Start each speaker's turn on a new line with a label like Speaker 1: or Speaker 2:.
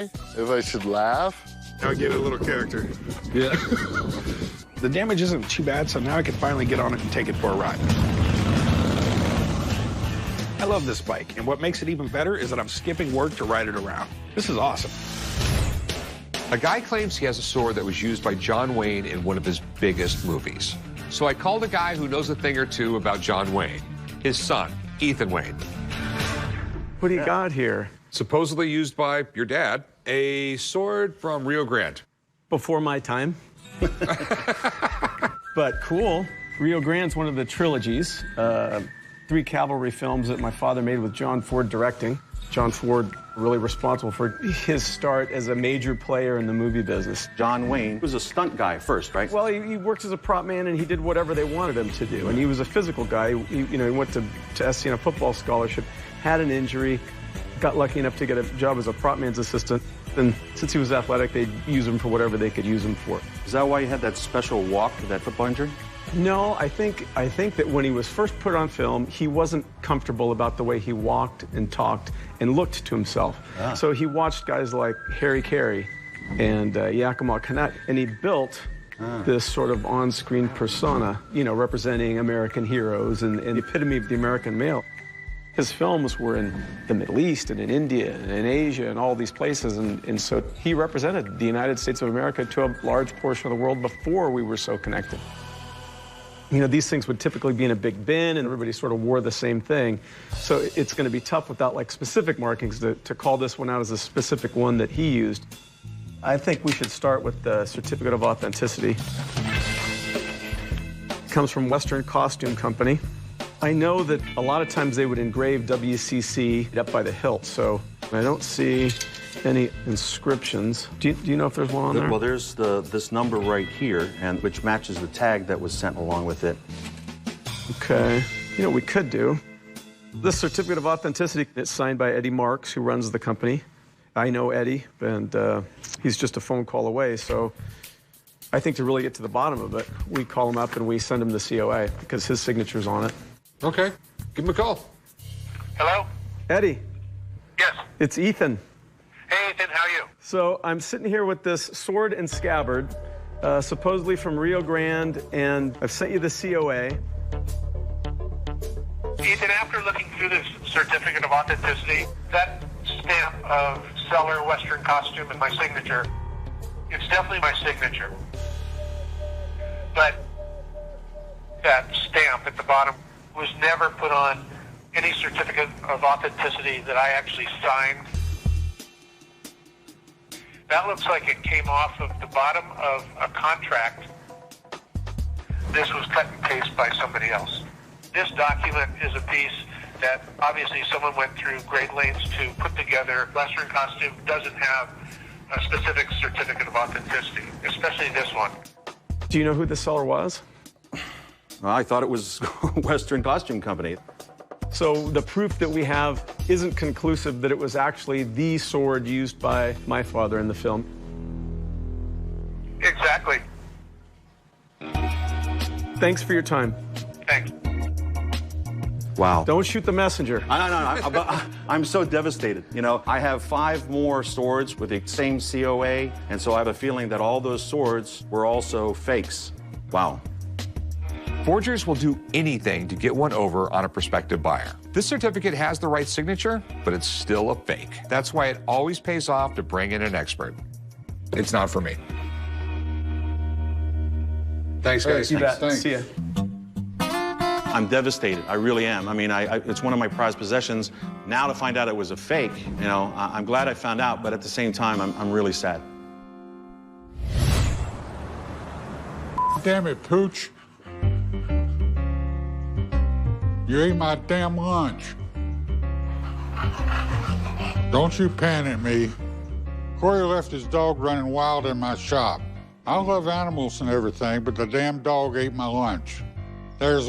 Speaker 1: If I should laugh?
Speaker 2: Now get a little character.
Speaker 1: Yeah.
Speaker 2: The damage isn't too bad, so now I can finally get on it and take it for a ride. I love this bike, and what makes it even better is that I'm skipping work to ride it around. This is awesome.
Speaker 3: A guy claims he has a sword that was used by John Wayne in one of his biggest movies. So I called a guy who knows a thing or two about John Wayne, his son, Ethan Wayne.
Speaker 2: What do you got here?
Speaker 3: Supposedly used by your dad, a sword from Rio Grande.
Speaker 4: Before my time. But cool. Rio Grande's one of the trilogies. 3 cavalry films that my father made with John Ford directing. John Ford really responsible for his start as a major player in the movie business.
Speaker 5: John Wayne was a stunt guy first, right?
Speaker 4: Well, he worked as a prop man, and he did whatever they wanted him to do. And he was a physical guy. He went to SC on a football scholarship, had an injury, got lucky enough to get a job as a prop man's assistant. And since he was athletic, they'd use him for whatever they could use him for.
Speaker 5: Is that why you had that special walk, that football injury?
Speaker 4: No, I think that when he was first put on film, he wasn't comfortable about the way he walked and talked and looked to himself. Ah. So he watched guys like Harry Carey and Yakima Kanat, and he built this sort of on-screen persona, representing American heroes and the epitome of the American male. His films were in the Middle East and in India and in Asia and all these places, and so he represented the United States of America to a large portion of the world before we were so connected. These things would typically be in a big bin, and everybody sort of wore the same thing. So it's going to be tough without, specific markings to call this one out as a specific one that he used. I think we should start with the certificate of authenticity. It comes from Western Costume Company. I know that a lot of times they would engrave WCC up by the hilt, so I don't see any inscriptions. Do you know if there's one on there?
Speaker 5: Well, there's this number right here, and which matches the tag that was sent along with it.
Speaker 4: Okay. We could do. This certificate of authenticity is signed by Eddie Marks, who runs the company. I know Eddie, and he's just a phone call away, so I think to really get to the bottom of it, we call him up and we send him the COA because his signature's on it.
Speaker 3: Okay, give him a call.
Speaker 6: Hello?
Speaker 4: Eddie.
Speaker 6: Yes.
Speaker 4: It's Ethan.
Speaker 6: Hey, Ethan, how are you?
Speaker 4: So I'm sitting here with this sword and scabbard, supposedly from Rio Grande, and I've sent you the COA.
Speaker 6: Ethan, after looking through this certificate of authenticity, that stamp of seller Western Costume and my signature, it's definitely my signature. But that stamp at the bottom was never put on any certificate of authenticity that I actually signed. That looks like it came off of the bottom of a contract. This was cut and paste by somebody else. This document is a piece that obviously someone went through great lengths to put together. Western Costume doesn't have a specific certificate of authenticity, especially this one.
Speaker 4: Do you know who the seller was?
Speaker 5: Well, I thought it was Western Costume Company.
Speaker 4: So the proof that we have isn't conclusive that it was actually the sword used by my father in the film.
Speaker 6: Exactly.
Speaker 4: Thanks for your time.
Speaker 6: Thanks.
Speaker 5: Wow.
Speaker 4: Don't shoot the messenger.
Speaker 5: I'm so devastated. I have 5 more swords with the same COA, and so I have a feeling that all those swords were also fakes. Wow.
Speaker 3: Forgers will do anything to get one over on a prospective buyer. This certificate has the right signature, but it's still a fake. That's why it always pays off to bring in an expert. It's not for me. Thanks, guys.
Speaker 4: You bet.
Speaker 1: Thanks.
Speaker 4: See ya.
Speaker 5: I'm devastated. I really am. It's one of my prized possessions. Now to find out it was a fake, I'm glad I found out, but at the same time, I'm really sad.
Speaker 1: Damn it, Pooch. You ate my damn lunch. Don't you pan at me. Corey left his dog running wild in my shop. I love animals and everything, but the damn dog ate my lunch. There's